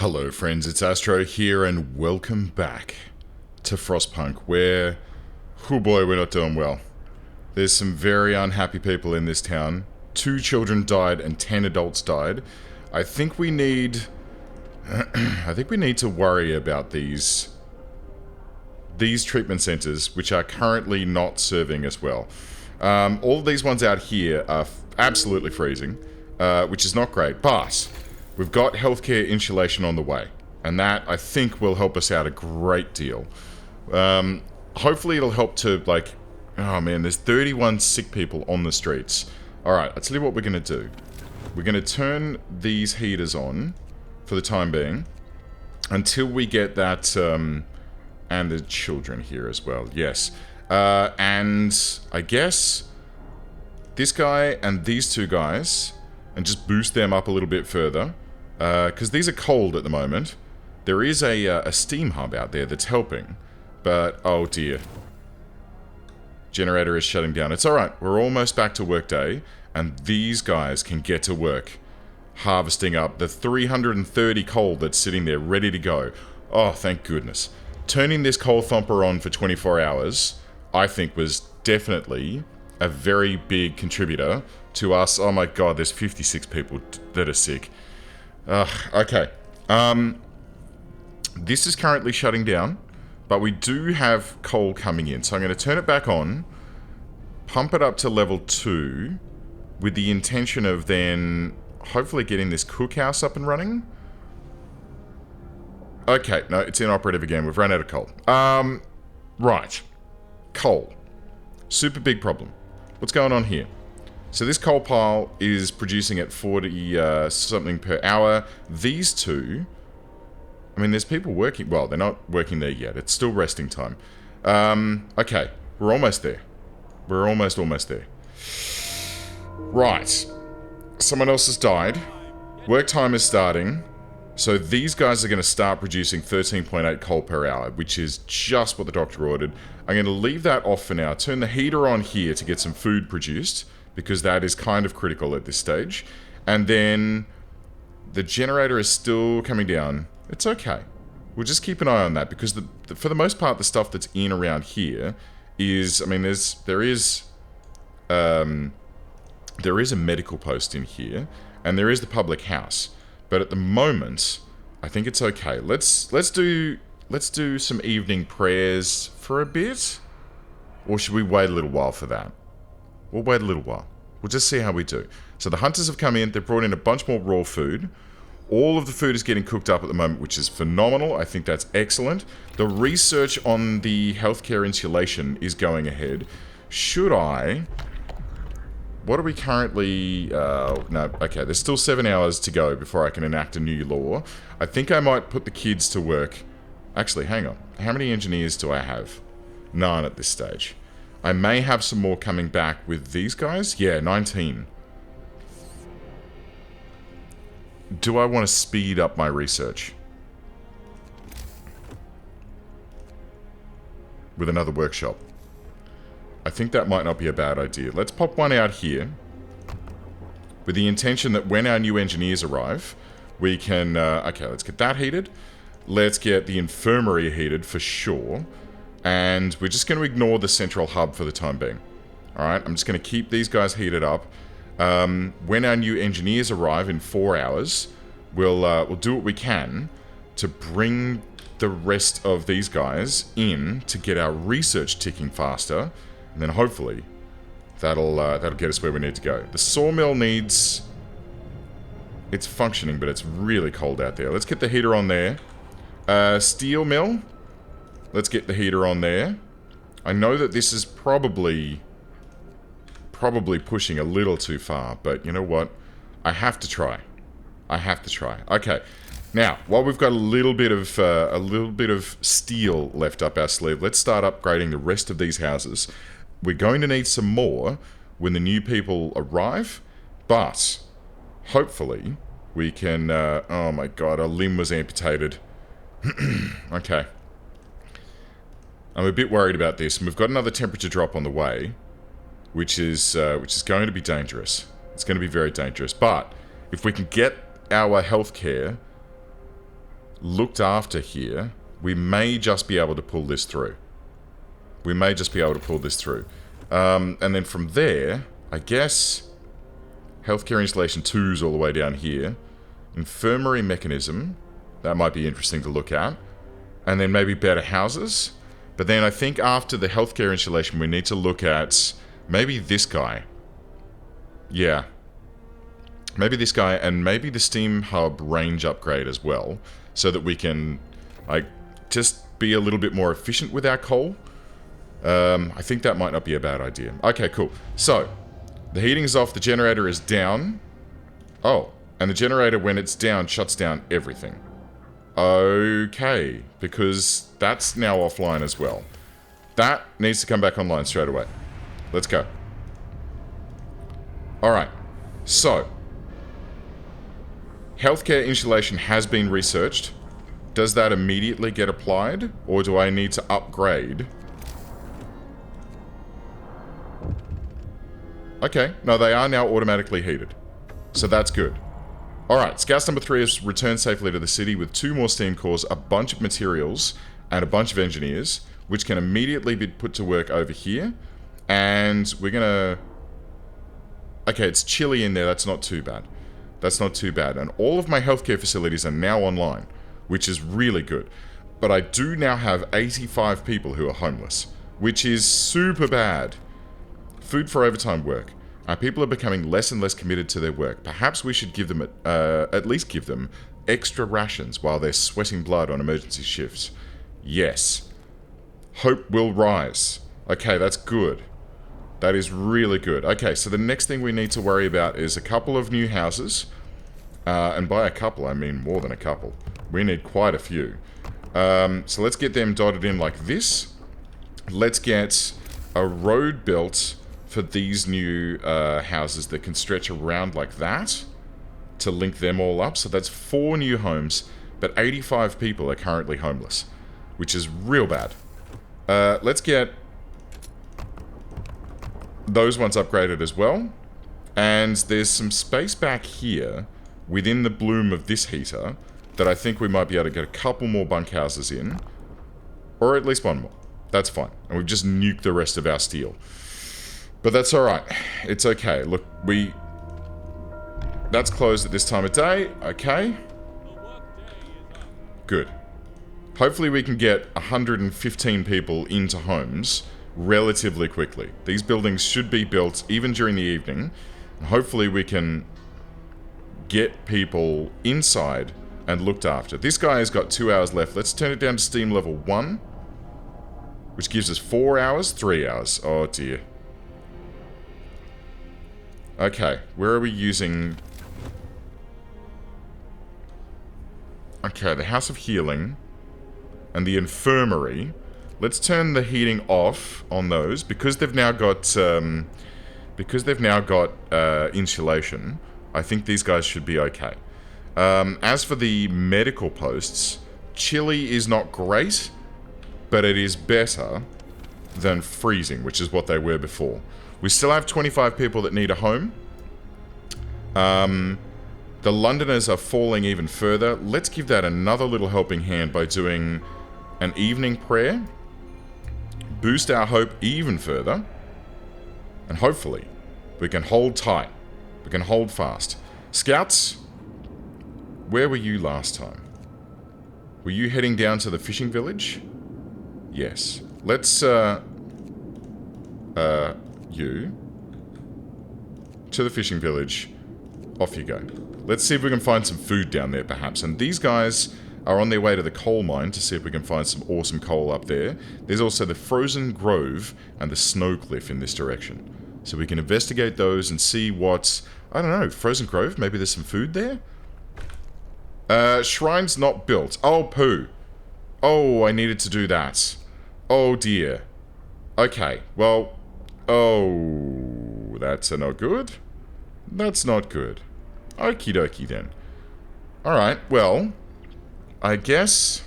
Hello friends, it's Astro here and welcome back to Frostpunk where, oh boy, we're not doing well. There's some very unhappy people in this town. 2 children died and 10 adults died. I think we need to worry about these treatment centers which are currently not serving as well. All of these ones out here are absolutely freezing, which is not great, but we've got healthcare insulation on the way, and that, I think, will help us out a great deal. Hopefully it'll help to, like... Oh man, there's 31 sick people on the streets. Alright, I'll tell you what we're going to do. We're going to turn these heaters on, for the time being, until we get that, and the children here as well, yes. And I guess this guy and these 2 guys, and just boost them up a little bit further. Because these are cold at the moment. There is a steam hub out there that's helping. But, oh dear. Generator is shutting down. It's alright, we're almost back to work day. And these guys can get to work. Harvesting up the 330 coal that's sitting there ready to go. Oh, thank goodness. Turning this coal thumper on for 24 hours, I think, was definitely a very big contributor to us. Oh my god, there's 56 people that are sick. Okay. This is currently shutting down, but we do have coal coming in. So I'm going to turn it back on, pump it up to level 2, with the intention of then hopefully getting this cookhouse up and running. Okay, no, it's inoperative again. We've run out of coal. Right. Coal. Super big problem. What's going on here? So this coal pile is producing at 40 something per hour. These 2, I mean, there's people working. Well, they're not working there yet. It's still resting time. Okay, we're almost there. We're almost there. Right. Someone else has died. Work time is starting. So these guys are going to start producing 13.8 coal per hour, which is just what the doctor ordered. I'm going to leave that off for now. Turn the heater on here to get some food produced, because that is kind of critical at this stage. And then the generator is still coming down. It's okay. We'll just keep an eye on that, because for the most part, the stuff that's in around here is, I mean, there is a medical post in here, and there is the public house. But at the moment, I think it's okay. Let's do some evening prayers for a bit, or should we wait a little while for that? We'll wait a little while. We'll just see how we do. So the hunters have come in. They've brought in a bunch more raw food. All of the food is getting cooked up at the moment, which is phenomenal. I think that's excellent. The research on the healthcare insulation is going ahead. Should I... What are we currently... no, okay, there's still 7 hours to go before I can enact a new law. I think I might put the kids to work. Actually, hang on. How many engineers do I have? None at this stage. I may have some more coming back with these guys. Yeah, 19. Do I want to speed up my research? With another workshop. I think that might not be a bad idea. Let's pop one out here, with the intention that when our new engineers arrive, we can... okay, let's get that heated. Let's get the infirmary heated for sure. And we're just going to ignore the central hub for the time being. Alright, I'm just going to keep these guys heated up. When our new engineers arrive in 4 hours, we'll do what we can to bring the rest of these guys in to get our research ticking faster. And then hopefully, that'll get us where we need to go. The sawmill needs... It's functioning, but it's really cold out there. Let's get the heater on there. Steel mill. Let's get the heater on there. I know that this is probably pushing a little too far, but you know what? I have to try. I have to try. Okay. Now, while we've got a little bit of steel left up our sleeve, let's start upgrading the rest of these houses. We're going to need some more when the new people arrive, but hopefully we can... oh my god, our limb was amputated. Okay. I'm a bit worried about this, and we've got another temperature drop on the way, which is going to be dangerous. It's going to be very dangerous, but if we can get our healthcare looked after here, we may just be able to pull this through. We may just be able to pull this through. And then from there, I guess... Healthcare installation 2's all the way down here. Infirmary mechanism. That might be interesting to look at. And then maybe better houses. But then I think after the healthcare installation, we need to look at maybe this guy. Yeah. Maybe this guy, and maybe the Steam Hub range upgrade as well. So that we can, like, just be a little bit more efficient with our coal. I think that might not be a bad idea. Okay, cool. So... the heating is off, the generator is down. Oh, and the generator, when it's down, shuts down everything. Okay, because that's now offline as well. That needs to come back online straight away. Let's go. Alright, so. Healthcare insulation has been researched. Does that immediately get applied? Or do I need to upgrade? Okay, no, they are now automatically heated. So that's good. Alright, Scouts number 3 has returned safely to the city with 2 more steam cores, a bunch of materials, and a bunch of engineers, which can immediately be put to work over here. And we're gonna... okay, it's chilly in there, that's not too bad. That's not too bad. And all of my healthcare facilities are now online, which is really good. But I do now have 85 people who are homeless, which is super bad. Food for overtime work. Our people are becoming less and less committed to their work. Perhaps we should give them, at least give them, extra rations while they're sweating blood on emergency shifts. Yes. Hope will rise. Okay, that's good. That is really good. Okay, so the next thing we need to worry about is a couple of new houses. And by a couple, I mean more than a couple. We need quite a few. So let's get them dotted in like this. Let's get a road built for these new houses that can stretch around like that to link them all up. So that's 4 new homes, but 85 people are currently homeless, which is real bad. Let's get those ones upgraded as well. And there's some space back here within the bloom of this heater that I think we might be able to get a couple more bunkhouses in, or at least one more. That's fine. And we've just nuked the rest of our steel. But that's alright. It's okay. Look, that's closed at this time of day. Okay. Good. Hopefully we can get 115 people into homes relatively quickly. These buildings should be built even during the evening. And hopefully we can get people inside and looked after. This guy has got 2 hours left. Let's turn it down to steam level 1. Which gives us 4 hours? 3 hours. Oh dear. Okay, where are we using... okay, the House of Healing and the Infirmary. Let's turn the heating off on those because they've now got insulation. I think these guys should be okay. As for the medical posts, chilly is not great, but it is better than freezing, which is what they were before. We still have 25 people that need a home. The Londoners are falling even further. Let's give that another little helping hand by doing an evening prayer. Boost our hope even further. And hopefully, we can hold tight. We can hold fast. Scouts, where were you last time? Were you heading down to the fishing village? Yes. Let's, you to the fishing village. Off you go. Let's see if we can find some food down there, perhaps. And these guys are on their way to the coal mine to see if we can find some awesome coal up there. There's also the Frozen Grove and the Snow Cliff in this direction. So we can investigate those and see what's... I don't know, Frozen Grove? Maybe there's some food there? Shrine's not built. Oh, poo. Oh, I needed to do that. Oh, dear. Okay, well... oh, that's not good. That's not good. Okie dokie then. Alright, well... I guess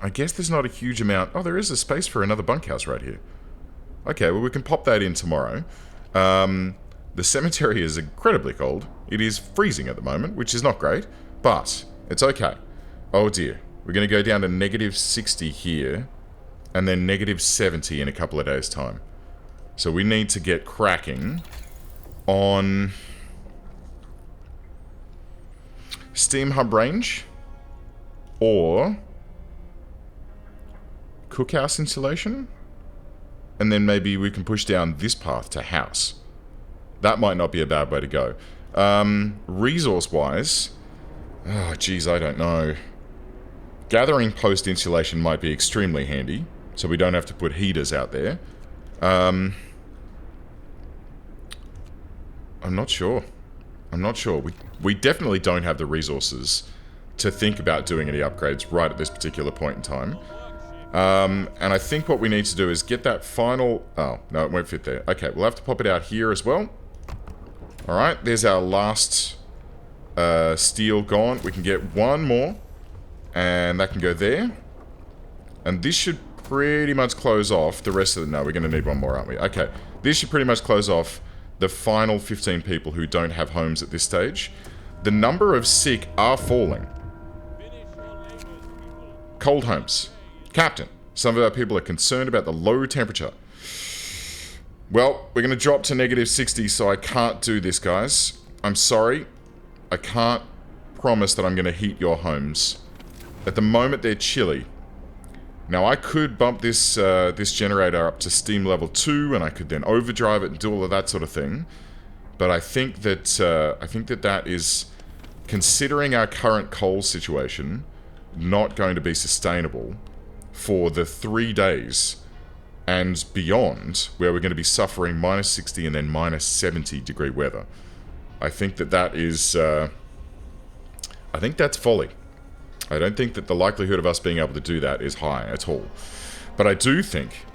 there's not a huge amount... oh, there is a space for another bunkhouse right here. Okay, well we can pop that in tomorrow. The cemetery is incredibly cold. It is freezing at the moment, which is not great, but it's okay. Oh dear. We're going to go down to -60 here, and then -70 in a couple of days' time. So we need to get cracking on Steam Hub range or cookhouse insulation, and then maybe we can push down this path to house. That might not be a bad way to go. Resource-wise, oh geez, I don't know. Gathering post insulation might be extremely handy, so we don't have to put heaters out there. I'm not sure. We definitely don't have the resources to think about doing any upgrades right at this particular point in time. And I think what we need to do is get that final... Oh, no, it won't fit there. Okay, we'll have to pop it out here as well. Alright, there's our last steel gone. We can get one more, and that can go there. And this should pretty much close off the rest of the... No, we're going to need one more, aren't we? Okay, this should pretty much close off the final 15 people who don't have homes at this stage. The number of sick are falling. Cold homes. Captain, some of our people are concerned about the low temperature. Well, we're going to drop to -60, so I can't do this, guys. I'm sorry. I can't promise that I'm going to heat your homes. At the moment, they're chilly. Now, I could bump this this generator up to steam level 2, and I could then overdrive it and do all of that sort of thing. But I think that that is, considering our current coal situation, not going to be sustainable for the 3 days and beyond, where we're going to be suffering -60 and then -70 degree weather. I think that is... I think that's folly. I don't think that the likelihood of us being able to do that is high at all. But I do think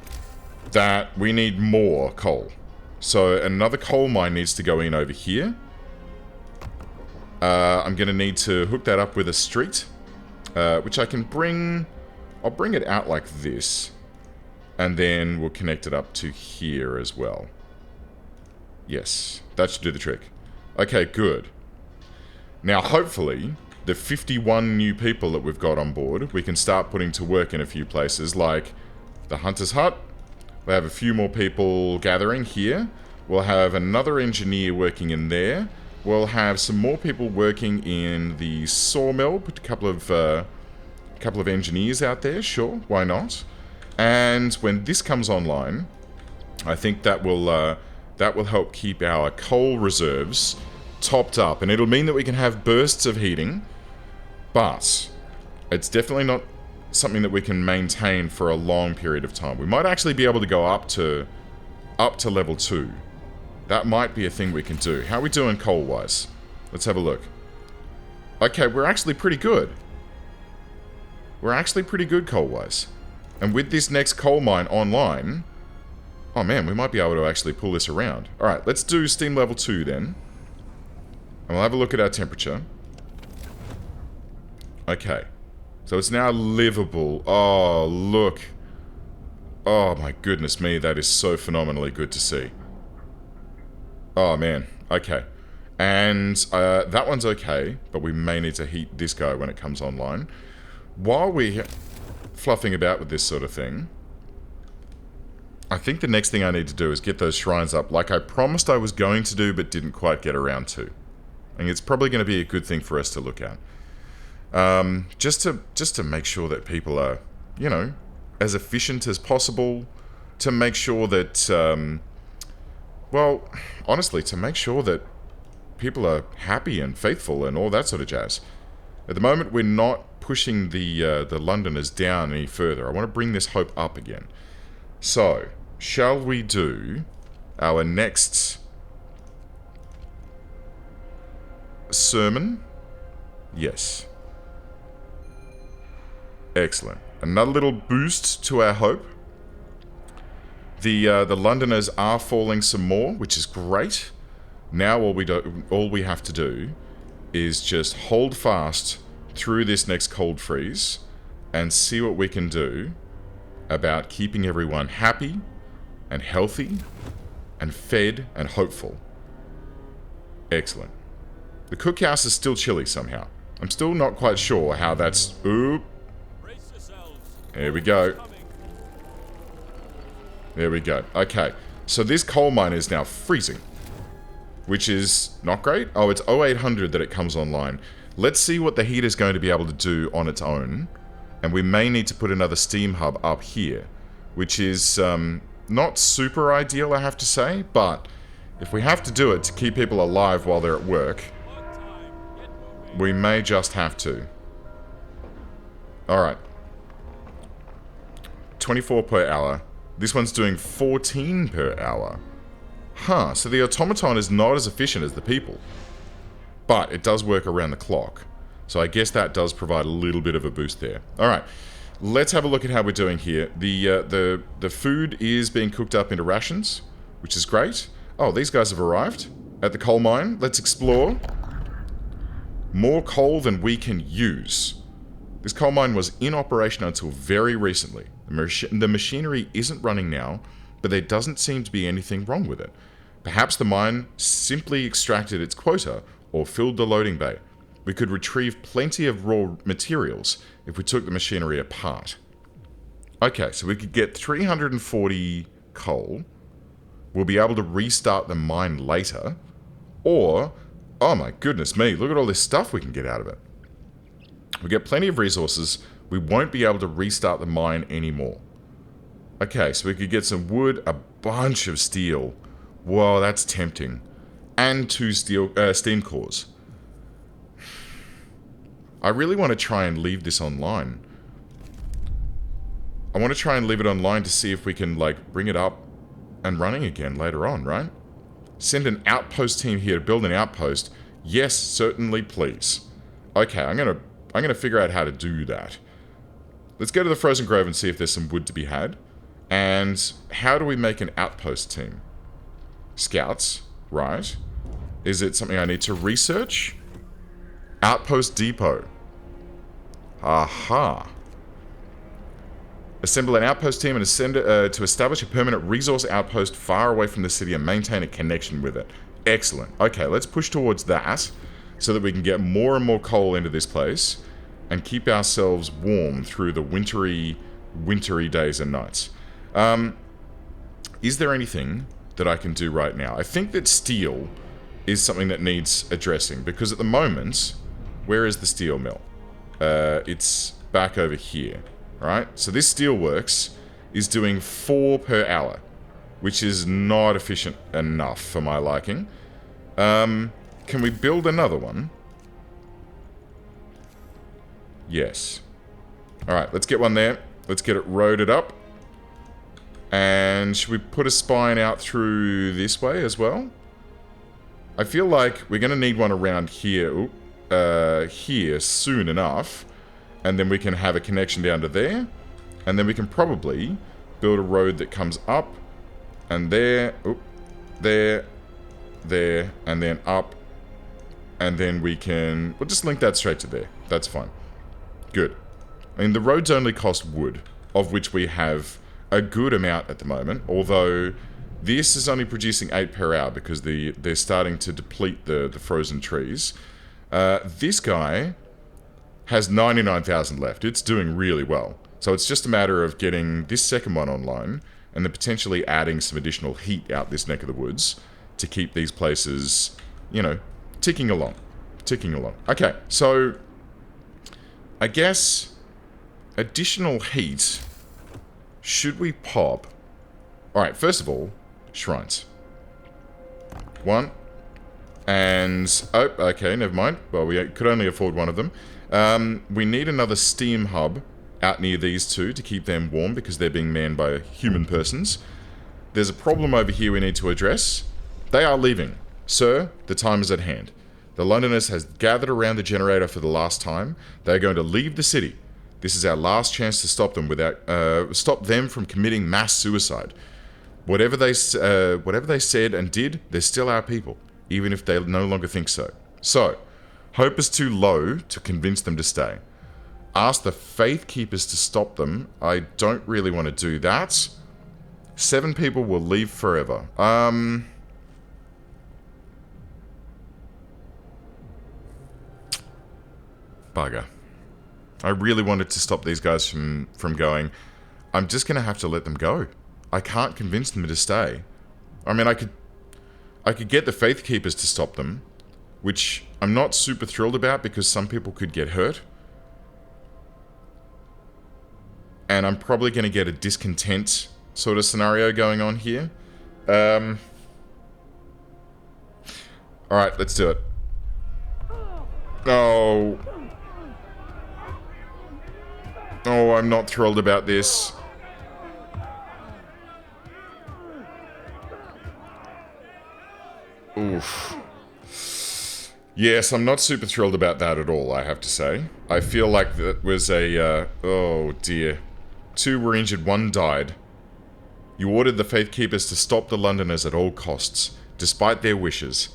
that we need more coal. So another coal mine needs to go in over here. I'm going to need to hook that up with a street, which I can bring... I'll bring it out like this, and then we'll connect it up to here as well. Yes, that should do the trick. Okay, good. Now, hopefully, the 51 new people that we've got on board, we can start putting to work in a few places, like the Hunter's Hut. We'll have a few more people gathering here. We'll have another engineer working in there. We'll have some more people working in the sawmill, put a couple of engineers out there, sure, why not? And when this comes online, I think that will help keep our coal reserves topped up, and it'll mean that we can have bursts of heating, but it's definitely not something that we can maintain for a long period of time. We might actually be able to go up to level 2. That might be a thing we can do. How are we doing coal-wise? Let's have a look. Okay, we're actually pretty good. We're actually pretty good coal-wise. And with this next coal mine online... Oh man, we might be able to actually pull this around. Alright, let's do steam level 2 then. And we'll have a look at our temperature. Okay. So it's now livable. Oh, look. Oh my goodness me, that is so phenomenally good to see. Oh man, okay. And that one's okay, but we may need to heat this guy when it comes online. While we're fluffing about with this sort of thing, I think the next thing I need to do is get those shrines up like I promised I was going to do but didn't quite get around to. And it's probably going to be a good thing for us to look at. Just to make sure that people are, you know, as efficient as possible, to make sure that, well, honestly, to make sure that people are happy and faithful and all that sort of jazz. At the moment, we're not pushing the Londoners down any further. I want to bring this hope up again. So, shall we do our next sermon? Yes. Excellent. Another little boost to our hope. The Londoners are falling some more, which is great. Now all we have to do is just hold fast through this next cold freeze and see what we can do about keeping everyone happy and healthy and fed and hopeful. Excellent. The cookhouse is still chilly somehow. I'm still not quite sure how that's... Oop. There we go. There we go. Okay. So this coal mine is now freezing, which is not great. Oh, it's 0800 that it comes online. Let's see what the heat is going to be able to do on its own. And we may need to put another steam hub up here, which is not super ideal, I have to say. But if we have to do it to keep people alive while they're at work, we may just have to. Alright. 24 per hour. This one's doing 14 per hour. Huh, so the automaton is not as efficient as the people. But it does work around the clock. So I guess that does provide a little bit of a boost there. Alright, let's have a look at how we're doing here. The food is being cooked up into rations, which is great. Oh, these guys have arrived at the coal mine. Let's explore. More coal than we can use. This coal mine was in operation until very recently. The machinery isn't running now, but there doesn't seem to be anything wrong with it. Perhaps the mine simply extracted its quota or filled the loading bay. We could retrieve plenty of raw materials if we took the machinery apart. Okay, so we could get 340 coal. We'll be able to restart the mine later. Or, oh my goodness me, look at all this stuff we can get out of it. We get plenty of resources. We won't be able to restart the mine anymore. Okay, so we could get some wood, a bunch of steel. Whoa, that's tempting. And 2 steam cores. I really want to try and leave this online. I want to try and leave it online to see if we can, like, bring it up and running again later on, right? Send an outpost team here to build an outpost. Yes, certainly, please. Okay, I'm gonna figure out how to do that. Let's go to the Frozen Grove and see if there's some wood to be had. And how do we make an outpost team? Scouts, right? Is it something I need to research? Outpost depot. Aha. Assemble an outpost team and to establish a permanent resource outpost far away from the city and maintain a connection with it. Excellent. Okay, let's push towards that so that we can get more and more coal into this place and keep ourselves warm through the wintry days and nights. Is there anything that I can do right now? I think that steel is something that needs addressing, because at the moment, where is the steel mill? It's back over here, right? So this steelworks is doing 4 per hour, which is not efficient enough for my liking. Can we build another one? Yes. Alright, let's get one there. Let's get it roaded up. And should we put a spine out through this way as well? I feel like we're going to need one around here, here soon enough. And then we can have a connection down to there. And then we can probably build a road that comes up and there, there, and then up. And then we'll just link that straight to there. That's fine. Good. I mean, the roads only cost wood, of which we have a good amount at the moment, although this is only producing 8 per hour because they're starting to deplete the frozen trees. This guy has 99,000 left. It's doing really well. So it's just a matter of getting this second one online and then potentially adding some additional heat out this neck of the woods to keep these places, you know, ticking along. Ticking along. Okay, so I guess additional heat. Should we pop? Alright, first of all, shrines. 1. And... oh, okay, never mind. Well, we could only afford one of them. We need another steam hub out near these two to keep them warm because they're being manned by human persons. There's a problem over here we need to address. They are leaving. Sir, the time is at hand. The Londoners has gathered around the generator for the last time. They're going to leave the city. This is our last chance to stop them stop them from committing mass suicide. Whatever they said and did, they're still our people, even if they no longer think so. So, hope is too low to convince them to stay. Ask the Faith Keepers to stop them. I don't really want to do that. 7 people will leave forever. bugger. I really wanted to stop these guys from going. I'm just going to have to let them go. I can't convince them to stay. I mean, I could get the Faith Keepers to stop them, which I'm not super thrilled about because some people could get hurt. And I'm probably going to get a discontent sort of scenario going on here. Alright, let's do it. Oh. Oh, I'm not thrilled about this. Oof. Yes, I'm not super thrilled about that at all, I have to say. I feel like that was a, oh dear. 2 were injured, 1 died. You ordered the Faith Keepers to stop the Londoners at all costs, despite their wishes.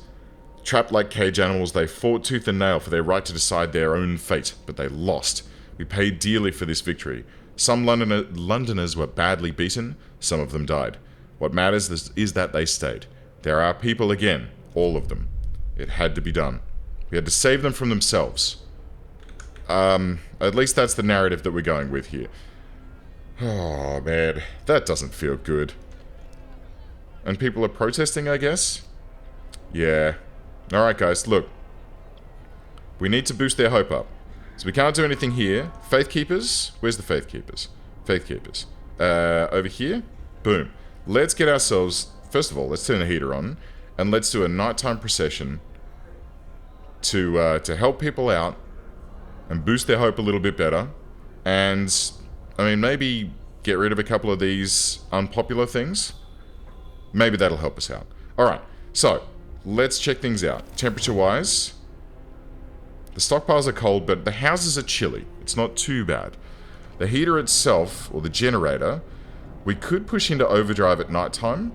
Trapped like cage animals, they fought tooth and nail for their right to decide their own fate, but they lost. We paid dearly for this victory. Some Londoners were badly beaten, some of them died. What matters is that they stayed. They're our people again, all of them. It had to be done. We had to save them from themselves. At least that's the narrative that we're going with here. Oh, man. That doesn't feel good. And people are protesting, I guess? Yeah. Alright, guys, look. We need to boost their hope up. So we can't do anything here. Faith Keepers? Where's the Faith Keepers? Faith Keepers. Over here? Boom. Let's get ourselves... First of all, let's turn the heater on. And let's do a nighttime procession to help people out and boost their hope a little bit better. And, I mean, maybe get rid of a couple of these unpopular things. Maybe that'll help us out. Alright, so, let's check things out. Temperature-wise, the stockpiles are cold, but the houses are chilly. It's not too bad. The heater itself, or the generator, we could push into overdrive at nighttime.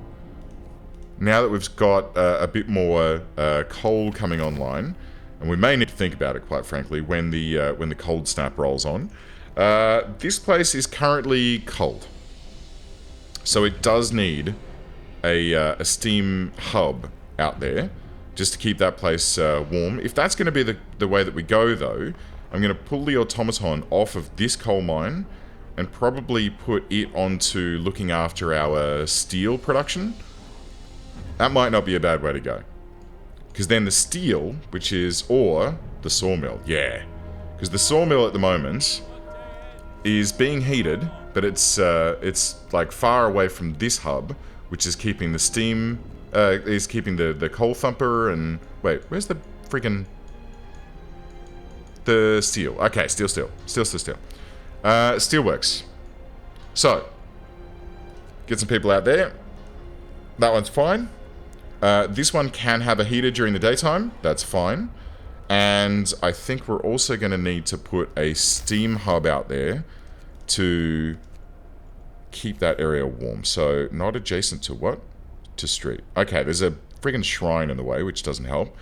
Now that we've got a bit more coal coming online, and we may need to think about it, quite frankly, when the cold snap rolls on. This place is currently cold, so it does need a steam hub out there just to keep that place warm. If that's going to be the way that we go, though, I'm going to pull the automaton off of this coal mine and probably put it onto looking after our steel production. That might not be a bad way to go. Because then the steel, which is, or the sawmill, yeah. Because the sawmill at the moment is being heated, but it's like far away from this hub, which is keeping the steam, is keeping the coal thumper and, wait, where's the freaking, the steel. Okay, steel. Steelworks. So, get some people out there. That one's fine. This one can have a heater during the daytime. That's fine. And I think we're also going to need to put a steam hub out there to keep that area warm. So, not adjacent to what? To street. Okay, there's a friggin' shrine in the way, which doesn't help.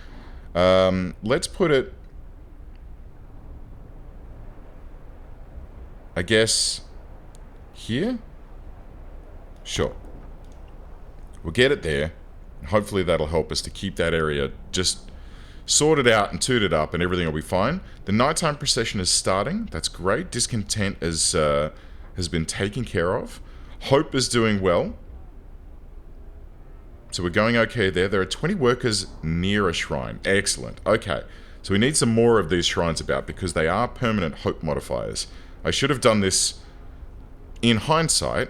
Let's put it... I guess... here? Sure. We'll get it there. Hopefully that'll help us to keep that area just sorted out and tooted up and everything will be fine. The nighttime procession is starting. That's great. Discontent has been taken care of. Hope is doing well. So we're going okay there. There are 20 workers near a shrine. Excellent. Okay. So we need some more of these shrines about because they are permanent hope modifiers. I should have done this in hindsight.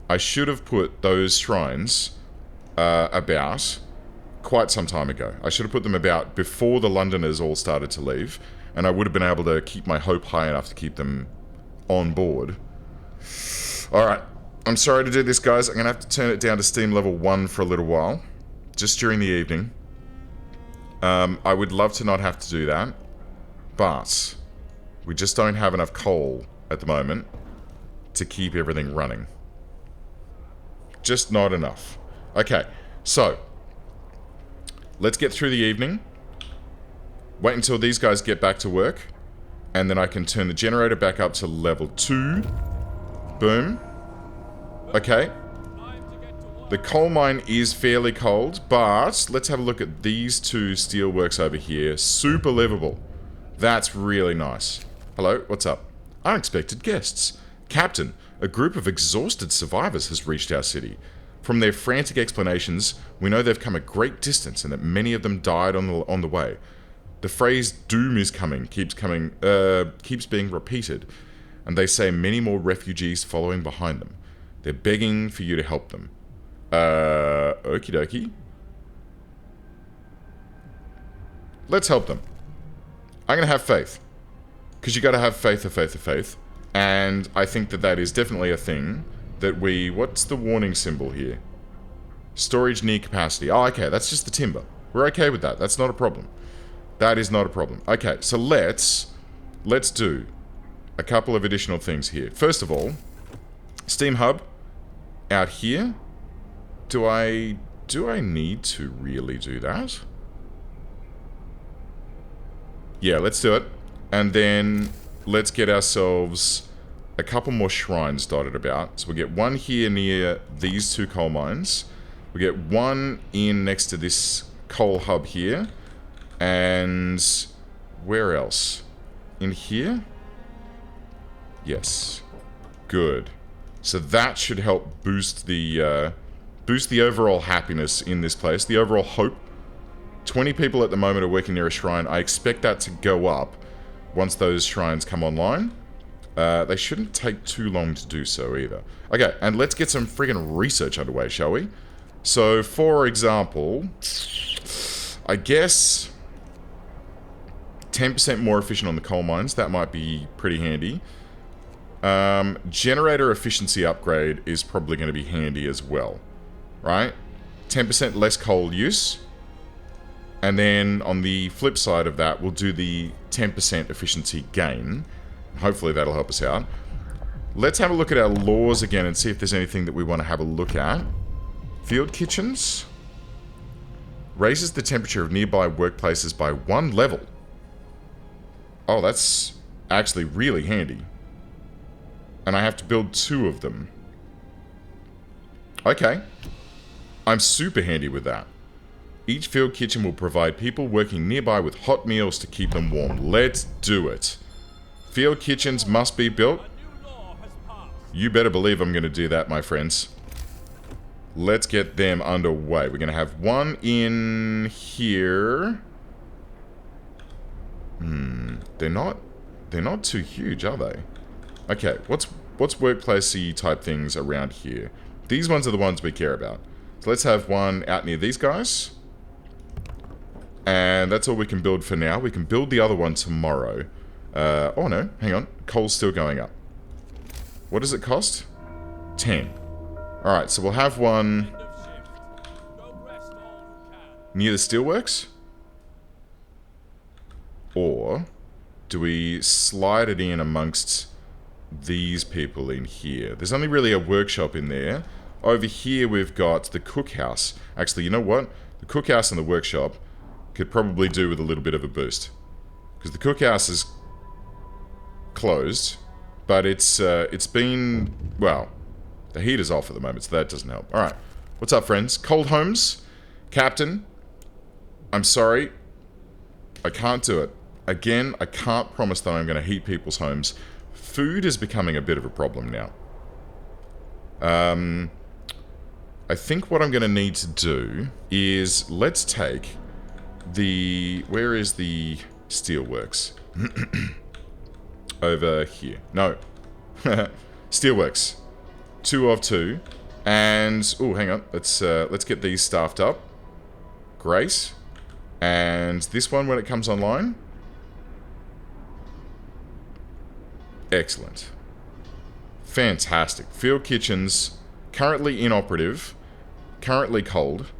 I should have put those shrines about quite some time ago. I should have put them about before the Londoners all started to leave, and I would have been able to keep my hope high enough to keep them on board. Alright, I'm sorry to do this, guys. I'm going to have to turn it down to steam level 1 for a little while, just during the evening. I would love to not have to do that, but we just don't have enough coal at the moment to keep everything running. Just not enough. Okay, so let's get through the evening. Wait until these guys get back to work, and then I can turn the generator back up to level 2. Boom. Okay. The coal mine is fairly cold, but let's have a look at these 2 steelworks over here. Super livable. That's really nice. Hello, what's up? Unexpected guests. Captain, a group of exhausted survivors has reached our city. From their frantic explanations, we know they've come a great distance and that many of them died on the way. The phrase "doom is coming" keeps being repeated, and they say many more refugees following behind them. They're begging for you to help them. Okie dokie. Let's help them. I'm gonna have faith. Because you gotta have faith. And I think that is definitely a thing that we... What's the warning symbol here? Storage near capacity. Oh, okay, that's just the timber. We're okay with that. That's not a problem. That is not a problem. Okay, so let's do a couple of additional things here. First of all, Steam Hub out here. Do I need to really do that? Yeah, let's do it. And then let's get ourselves a couple more shrines dotted about. So we'll get one here near these two coal mines. We get one in next to this coal hub here. And where else? In here? Yes. Good. So that should help boost the overall happiness in this place, the overall hope. 20 people at the moment are working near a shrine. I expect that to go up once those shrines come online. They shouldn't take too long to do so either. Okay, and let's get some friggin' research underway, shall we? So, for example, I guess 10% more efficient on the coal mines. That might be pretty handy. Generator efficiency upgrade is probably going to be handy as well. Right? 10% less coal use. And then on the flip side of that, we'll do the 10% efficiency gain. Hopefully that'll help us out. Let's have a look at our laws again and see if there's anything that we want to have a look at. Field kitchens. Raises the temperature of nearby workplaces by 1 level. Oh, that's actually really handy. And I have to build 2 of them. Okay. I'm super handy with that. Each field kitchen will provide people working nearby with hot meals to keep them warm. Let's do it. Field kitchens must be built. You better believe I'm going to do that, my friends. Let's get them underway. We're going to have one in here. They're not too huge, are they? Okay, what's workplacey type things around here? These ones are the ones we care about. So let's have one out near these guys. And that's all we can build for now. We can build the other one tomorrow. Oh no, hang on. Coal's still going up. What does it cost? 10. Alright, so we'll have one near the steelworks. Or do we slide it in amongst these people in here? There's only really a workshop in there. Over here we've got the cookhouse. Actually, you know what? The cookhouse and the workshop could probably do with a little bit of a boost. Because the cookhouse is closed, but it's been, well, the heat is off at the moment, so that doesn't help. Alright, what's up, friends? Cold Homes? Captain? I'm sorry. I can't do it. Again, I can't promise that I'm going to heat people's homes. Food is becoming a bit of a problem now. I think what I'm going to need to do is, let's take the... Where is the steelworks? Over here. No. Steelworks. 2 of 2. And... Oh, hang on. Let's get these staffed up. Great. And this one when it comes online. Excellent. Fantastic. Field kitchens, currently inoperative, currently cold.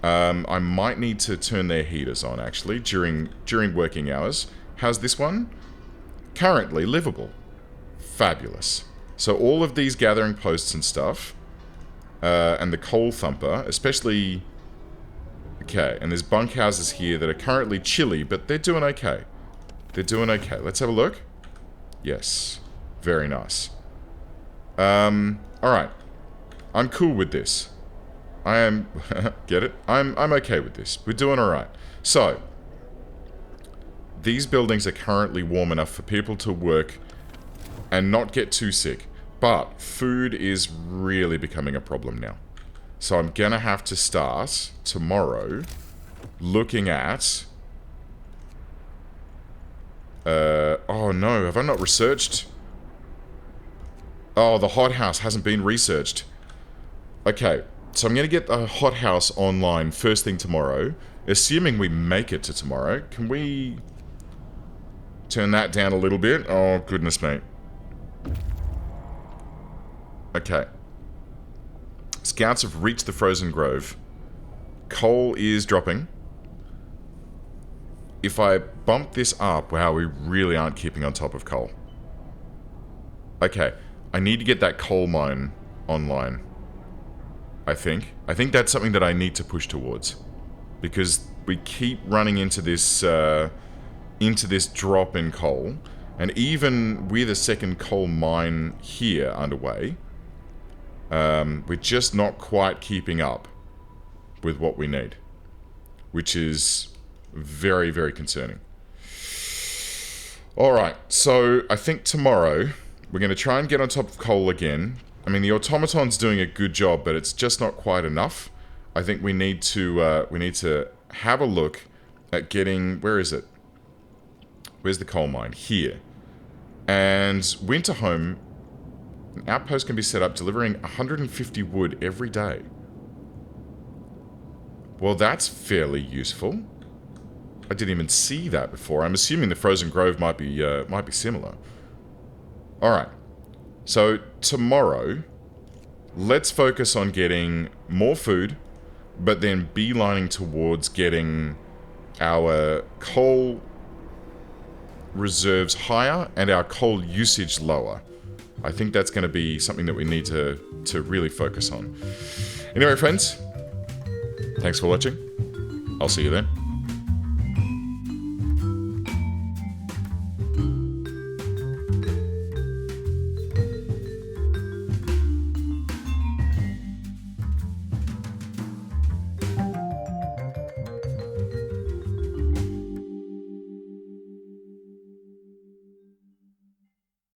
I might need to turn their heaters on, actually, during working hours. How's this one? Currently livable. Fabulous. So all of these gathering posts and stuff, and the coal thumper, especially... Okay, and there's bunkhouses here that are currently chilly, but they're doing okay. They're doing okay. Let's have a look. Yes. Very nice. Alright. I'm cool with this. I am... Get it? I'm okay with this. We're doing alright. So, these buildings are currently warm enough for people to work and not get too sick. But food is really becoming a problem now. So I'm gonna have to start tomorrow looking at... oh no, have I not researched? Oh, the hothouse hasn't been researched. Okay, so I'm gonna get the hothouse online first thing tomorrow. Assuming we make it to tomorrow. Can we turn that down a little bit? Oh, goodness me. Okay. Scouts have reached the frozen grove. Coal is dropping. If I bump this up, wow, we really aren't keeping on top of coal. Okay, I need to get that coal mine online. I think that's something that I need to push towards. Because we keep running into this drop in coal. And even with a second coal mine here underway, we're just not quite keeping up with what we need. Which is very, very concerning. Alright, so I think tomorrow we're going to try and get on top of coal again. I mean, the automaton's doing a good job, but it's just not quite enough. I think we need to have a look at getting... Where is it? Where's the coal mine? Here. And Winterhome, an outpost can be set up delivering 150 wood every day. Well, that's fairly useful. I didn't even see that before. I'm assuming the Frozen Grove might be similar. Alright. So, tomorrow, let's focus on getting more food, but then beelining towards getting our coal reserves higher and our coal usage lower. I think that's going to be something that we need to really focus on. Anyway, friends, thanks for watching. I'll see you then.